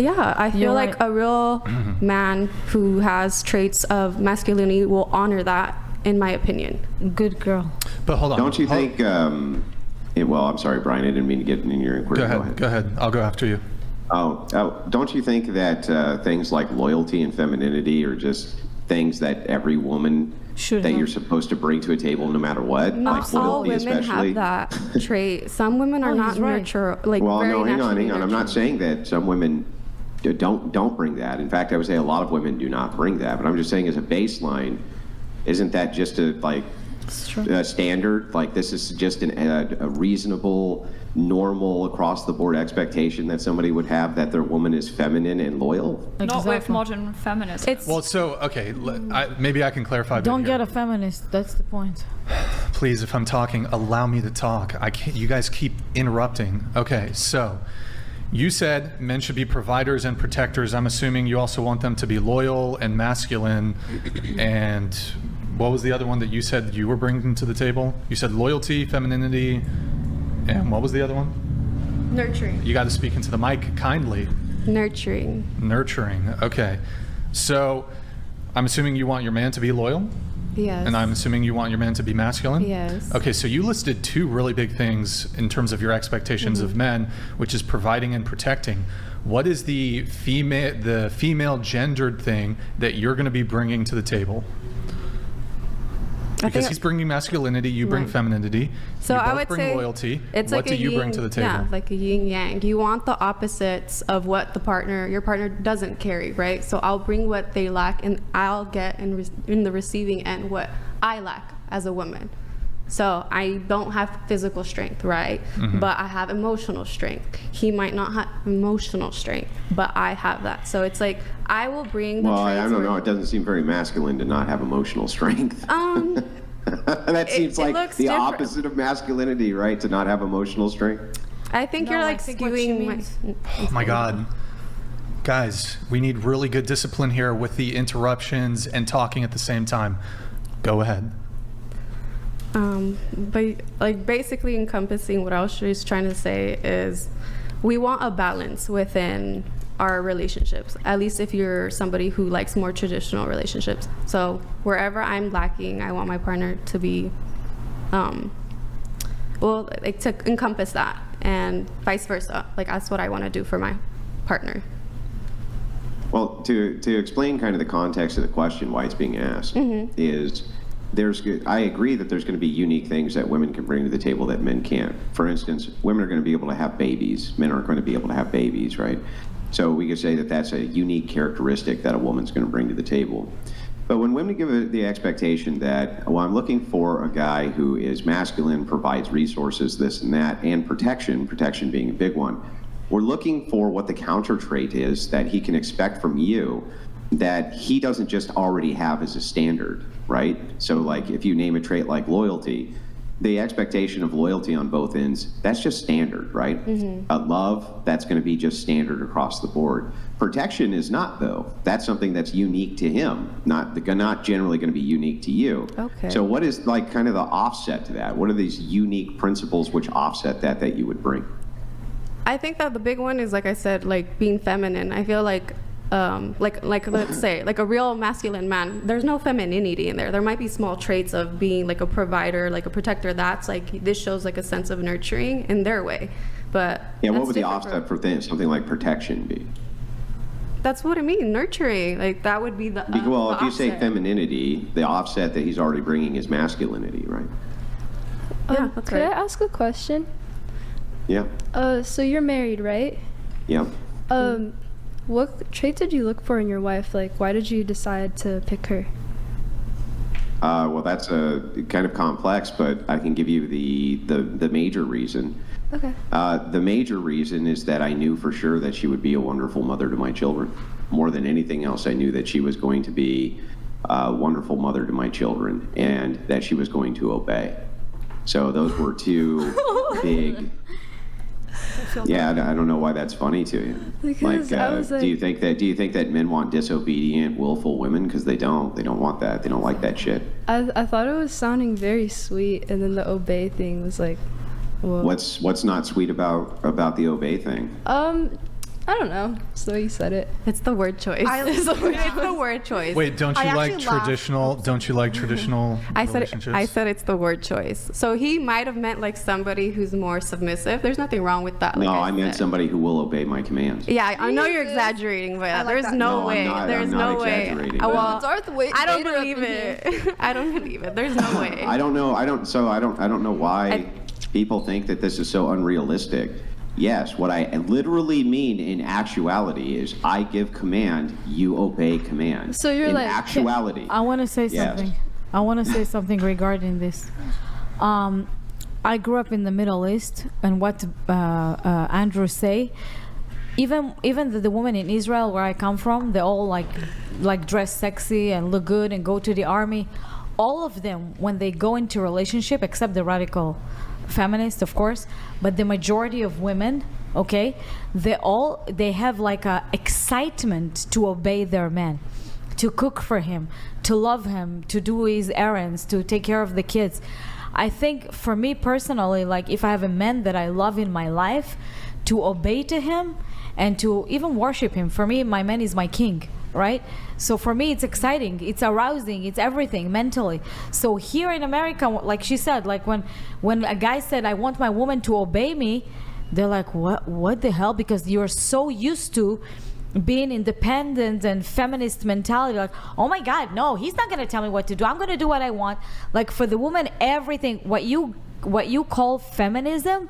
Yeah, I feel like a real man who has traits of masculinity will honor that, in my opinion. Good girl. But hold on. Don't you think, well, I'm sorry, Brian, I didn't mean to get in your inquiry. Go ahead. I'll go after you. Don't you think that things like loyalty and femininity are just things that every woman you're supposed to bring to a table no matter what? Not like all women especially. have that trait. Some women are not nurture, like well, very no, hang on. naturally I'm not saying that some women don't bring that. In fact, I would say a lot of women do not bring that. But I'm just saying as a baseline, isn't that just a standard? Like this is just a reasonable, normal, across the board expectation that somebody would have that their woman is feminine and loyal? Exactly. Not with modern feminism. Well, so, okay, maybe I can clarify. Don't get a feminist, that's the point. Please, if I'm talking, allow me to talk. I can't, you guys keep interrupting. Okay, so you said men should be providers and protectors. I'm assuming you also want them to be loyal and masculine. And what was the other one that you said you were bringing to the table? You said loyalty, femininity, and what was the other one? Nurturing. You got to speak into the mic kindly. Nurturing. Nurturing. Okay. So I'm assuming you want your man to be loyal? Yes. And I'm assuming you want your man to be masculine? Yes. Okay, so you listed two really big things in terms of your expectations of men, which is providing and protecting. What is the female gendered thing that you're going to be bringing to the table? Because he's bringing masculinity, you bring femininity. So you both I would bring say loyalty. it's what like do you bring to the table? Yeah, like a yin yang. You want the opposites of what your partner doesn't carry, right? So I'll bring what they lack, and I'll get in the receiving end what I lack as a woman. So I don't have physical strength, right? But I have emotional strength. He might not have emotional strength, but I have that. So it's like I will bring the Well, traits I don't know. It doesn't seem very masculine to not have emotional strength. That seems like the opposite of masculinity, right? To not have emotional strength. I think you're like skewing Oh my God. Guys, we need really good discipline here with the interruptions and talking at the same time. Go ahead. But like basically encompassing what I was just trying to say is we want a balance within our relationships, at least if you're somebody who likes more traditional relationships. So wherever I'm lacking, I want my partner to be, to encompass that, and vice versa. Like that's what I want to do for my partner. Well, to explain kind of the context of the question, why it's being asked, is I agree that there's going to be unique things that women can bring to the table that men can't. For instance, women are going to be able to have babies. Men aren't going to be able to have babies, right? So we could say that that's a unique characteristic that a woman's going to bring to the table. But when women give the expectation that, well, I'm looking for a guy who is masculine, provides resources, this and that, and protection being a big one, we're looking for what the counter trait is that he can expect from you that he doesn't just already have as a standard, right? So like if you name a trait like loyalty, the expectation of loyalty on both ends, that's just standard, right? Love, that's going to be just standard across the board. Protection is not, though. That's something that's unique to him, not generally going to be unique to you. Okay. So what is like kind of the offset to that? What are these unique principles which offset that you would bring? I think that the big one is, like I said, like being feminine. I feel like let's say like a real masculine man, there's no femininity in there. There might be small traits of being like a provider, like a protector. That's like, this shows like a sense of nurturing in their way. But yeah, what would the offset for something like protection be? That's what I mean, nurturing. Like that would be the well, if you say offset. Femininity, the offset that he's already bringing is masculinity, right? Yeah, that's Could right. I ask a question? Yeah. So you're married, right? Yeah. What traits did you look for in your wife? Like, why did you decide to pick her? Well, that's kind of complex, but I can give you the major reason. Okay. The major reason is that I knew for sure that she would be a wonderful mother to my children. More than anything else, I knew that she was going to be a wonderful mother to my children and that she was going to obey. So those were two big... Yeah, I don't know why that's funny to you. Because I was like, do you think that men want disobedient, willful women? Because they don't. They don't want that. They don't like that shit. I thought it was sounding very sweet, and then the obey thing was like, whoa. What's not sweet about the obey thing? I don't know. So you said it. It's the word choice. It's the word choice. Wait, don't you I like actually laughed. traditional? Don't you like traditional relationships? I said it's the word choice. So he might have meant like somebody who's more submissive. There's nothing wrong with that. Like No, I I meant said. somebody who will obey my commands. Yeah, I know you're exaggerating, but like there's that. no No, way. I'm not- There's I'm not no way. exaggerating. Well, Darth Vader I don't up believe in it. I don't believe it. There's no way. I don't know. I don't know why people think that this is so unrealistic. Yes, what I literally mean in actuality is I give command, you obey command. So you're in like- actuality. I want to say Yes. something. I want to say something regarding this. I grew up in the Middle East, and what Andrew say, even the women in Israel where I come from, they all like dress sexy and look good and go to the army. All of them, when they go into relationship, except the radical feminists, of course, but the majority of women, okay, they have like a excitement to obey their man, to cook for him, to love him, to do his errands, to take care of the kids. I think for me personally, like if I have a man that I love in my life, to obey to him and to even worship him. For me, my man is my king, right? So for me, it's exciting, it's arousing, it's everything mentally. So here in America, like she said, like when a guy said, I want my woman to obey me, they're like, what the hell? Because you're so used to being independent and feminist mentality, like, oh my God, no, he's not gonna tell me what to do. I'm gonna do what I want. Like for the woman, everything, what you call feminism,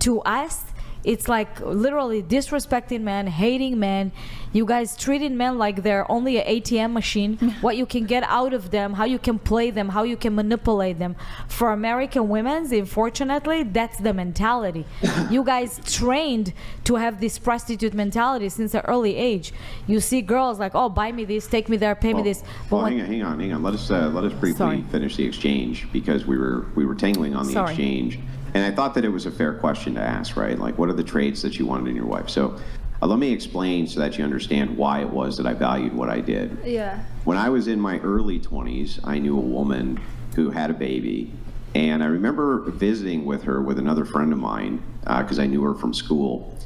to us, it's like literally disrespecting men, hating men. You guys treating men like they're only an ATM machine. What you can get out of them, how you can play them, how you can manipulate them. For American women, unfortunately, that's the mentality. You guys trained to have this prostitute mentality since an early age. You see girls like, oh, buy me this, take me there, pay me this. But Well, hang on. Let us briefly Sorry. finish the exchange because we were tangling on the Sorry. exchange, and I thought that it was a fair question to ask, right? Like, what are the traits that you wanted in your wife? So, let me explain so that you understand why it was that I valued what I did. Yeah. When I was in my early 20s, I knew a woman who had a baby, and I remember visiting with her with another friend of mine because I knew her from school.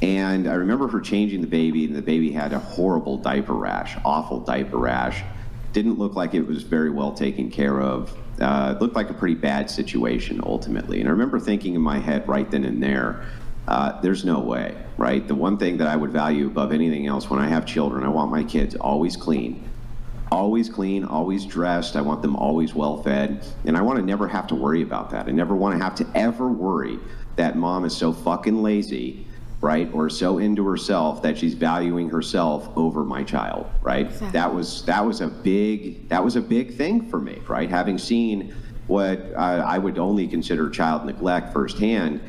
And I remember her changing the baby, and the baby had a horrible diaper rash, awful diaper rash. Didn't look like it was very well taken care of. It looked like a pretty bad situation ultimately. And I remember thinking in my head right then and there, there's no way, right? The one thing that I would value above anything else when I have children, I want my kids always clean, always dressed. I want them always well fed. And I want to never have to worry about that. I never want to have to ever worry that mom is so fucking lazy, right? Or so into herself that she's valuing herself over my child, right? Exactly. That was a big thing for me, right? Having seen what I would only consider child neglect firsthand,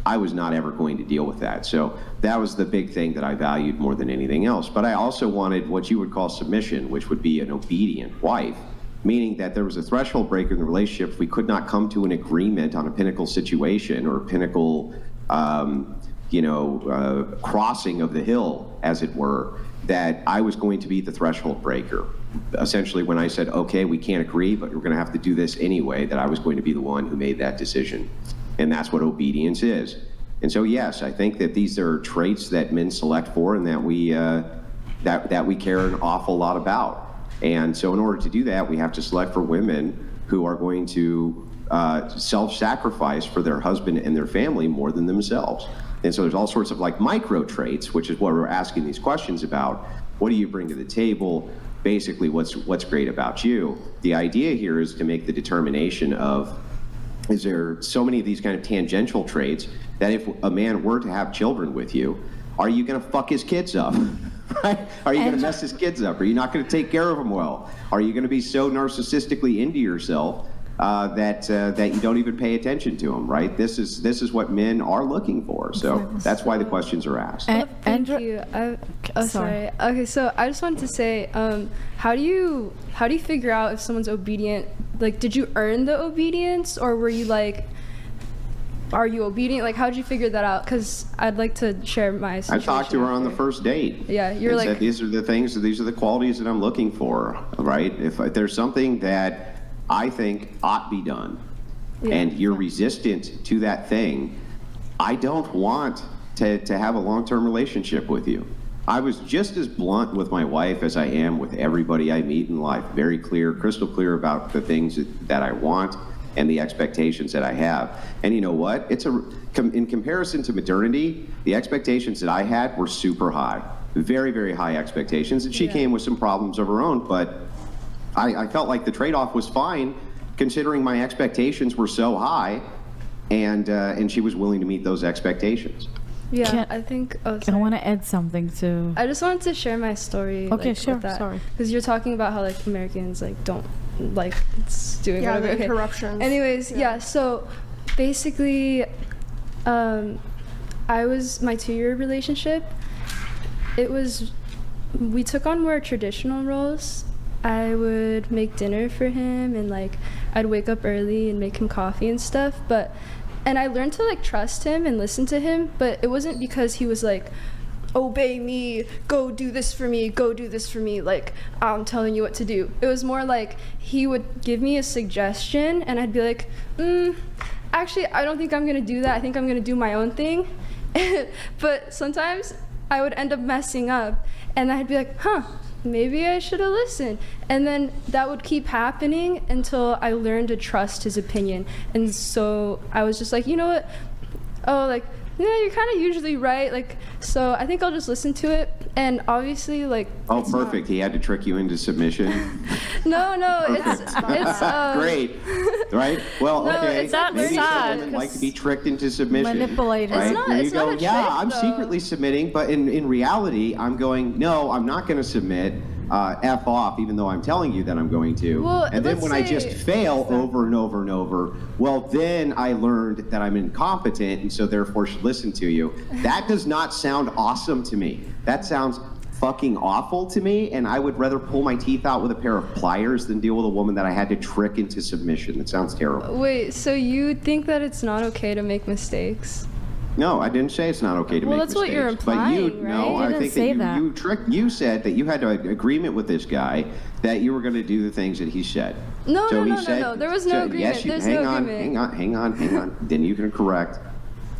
I was not ever going to deal with that. So that was the big thing that I valued more than anything else. But I also wanted what you would call submission, which would be an obedient wife, meaning that there was a threshold breaker in the relationship if we could not come to an agreement on a pinnacle situation or a pinnacle crossing of the hill, as it were, that I was going to be the threshold breaker. Essentially, when I said, okay, we can't agree, but we're going to have to do this anyway, that I was going to be the one who made that decision. And that's what obedience is. And so, yes, I think that these are traits that men select for and that we care an awful lot about. And so in order to do that, we have to select for women who are going to self-sacrifice for their husband and their family more than themselves. And so there's all sorts of like micro traits, which is what we're asking these questions about. What do you bring to the table? Basically, what's great about you? The idea here is to make the determination of, is there so many of these kind of tangential traits that if a man were to have children with you, are you going to fuck his kids up? Right? Are you going to mess his kids up? Are you not going to take care of them well? Are you going to be so narcissistically into yourself that you don't even pay attention to them? Right? This is what men are looking for. So that's why the questions are asked. Thank you. Sorry. Okay, so I just wanted to say, how do you figure out if someone's obedient? Like, did you earn the obedience, or were you like, are you obedient? Like, how did you figure that out? Because I'd like to share my situation. I talked to her on the first date. Yeah, you're and like, said, these are the qualities that I'm looking for, right? If there's something that I think ought be done, Yeah. and you're resistant to that thing, I don't want to have a long-term relationship with you. I was just as blunt with my wife as I am with everybody I meet in life. Very clear, crystal clear about the things that I want and the expectations that I have. And you know what? In comparison to modernity, the expectations that I had were super high. Very, very high expectations. And she came with some problems of her own, but I felt like the trade-off was fine considering my expectations were so high, and she was willing to meet those expectations. Yeah, I think. Oh, I want to add something to. I just wanted to share my story. Okay, like, sure. with that. Sorry. Because you're talking about how like Americans like don't like doing Yeah, whatever. the interruptions. Anyways, yeah. So basically, my 2-year relationship. We took on more traditional roles. I would make dinner for him, and like I'd wake up early and make him coffee and stuff. And I learned to like trust him and listen to him, but it wasn't because he was like, obey me, go do this for me, go do this for me, like I'm telling you what to do. It was more like he would give me a suggestion and I'd be like, actually I don't think I'm gonna do that, I think I'm gonna do my own thing. But sometimes I would end up messing up and I'd be like, maybe I should have listened. And then that would keep happening until I learned to trust his opinion. And so I was just like, you know what? Oh, like, yeah, you're kind of usually right. Like, so I think I'll just listen to it. And obviously, like. Oh, perfect. He had to trick you into submission. No, it's great, right? Well, no, okay. it's not Maybe sad, some women like to be tricked into submission. Manipulated. Right? It's not- Where you it's go, not a yeah, trick, I'm though. secretly submitting, but in reality, I'm going, no, I'm not going to submit. F off, even though I'm telling you that I'm going to. Well, and then let's when I say- just fail over and over and over, well, then I learned that I'm incompetent and so therefore should listen to you. That does not sound awesome to me. That sounds fucking awful to me, and I would rather pull my teeth out with a pair of pliers than deal with a woman that I had to trick into submission. That sounds terrible. Wait, so you think that it's not okay to make mistakes? No, I didn't say it's not okay to Well, make that's mistakes. what you're implying, but you, no, right? I You think didn't say that you tricked. You said that you had an agreement with this guy that you were going to do the things that he said. No, so no, he said, no. There was no agreement. Yes, There's hang no on, agreement. hang on. Then you can correct.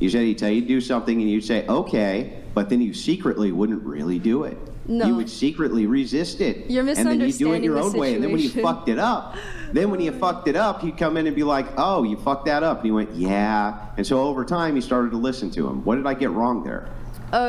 You said he'd tell you to do something, and you'd say okay, but then you secretly wouldn't really do it. No. You would secretly resist it. You're And then you do it misunderstanding your the own way. And then when you situation. fucked it up, he'd come in and be like, oh, you fucked that up. And you went, yeah. And so over time, you started to listen to him. What did I get wrong there?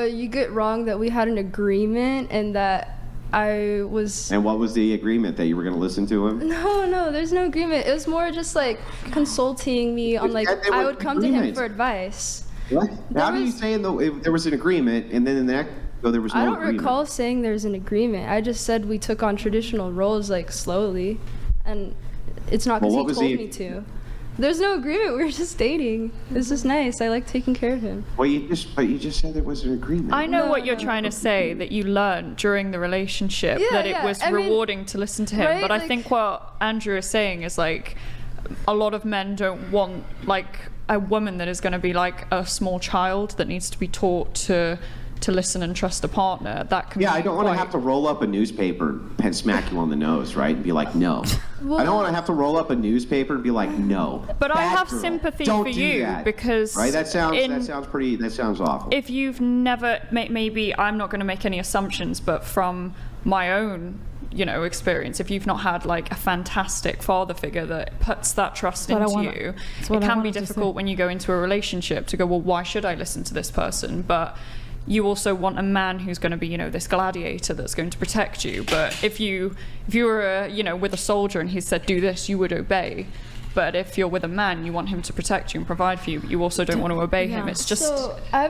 You get wrong that we had an agreement and that I was. And what was the agreement, that you were going to listen to him? No, there's no agreement. It was more just like consulting me on like There I was would come to him agreement. for advice. What? How do you was- say if there was an agreement, and then in the next, there was no I don't agreement? recall saying there's an agreement. I just said we took on traditional roles like slowly, and it's not because Well, he what was told the- me to. There's no agreement. We were just dating. It's just nice. I like taking care of him. Well, you just said there was an agreement. I know No, what you're no. trying to say, that you learned during the relationship Yeah, that it yeah, was I mean, rewarding to listen to him. right, But I like- think what Andrew is saying is like a lot of men don't want like a woman that is going to be like a small child that needs to be taught to listen and trust a partner. That can Yeah, be I don't want to quite- have to roll up a newspaper and smack you on the nose, right? And be like, no. I don't want to have to roll up a newspaper and be like, no. But I Bad have girl. sympathy Don't for do you that. because Right? That sounds in- that sounds awful. if you've never maybe I'm not going to make any assumptions, but from my own experience, if you've not had like a fantastic father figure that puts that trust That's into what I wanna- you, that's it what I can be wanted to say. difficult when you go into a relationship to go, well, why should I listen to this person? But you also want a man who's going to be this gladiator that's going to protect you. But if you were with a soldier and he said do this, you would obey. But if you're with a man, you want him to protect you and provide for you, but you also don't want to obey him. Yeah. It's just So I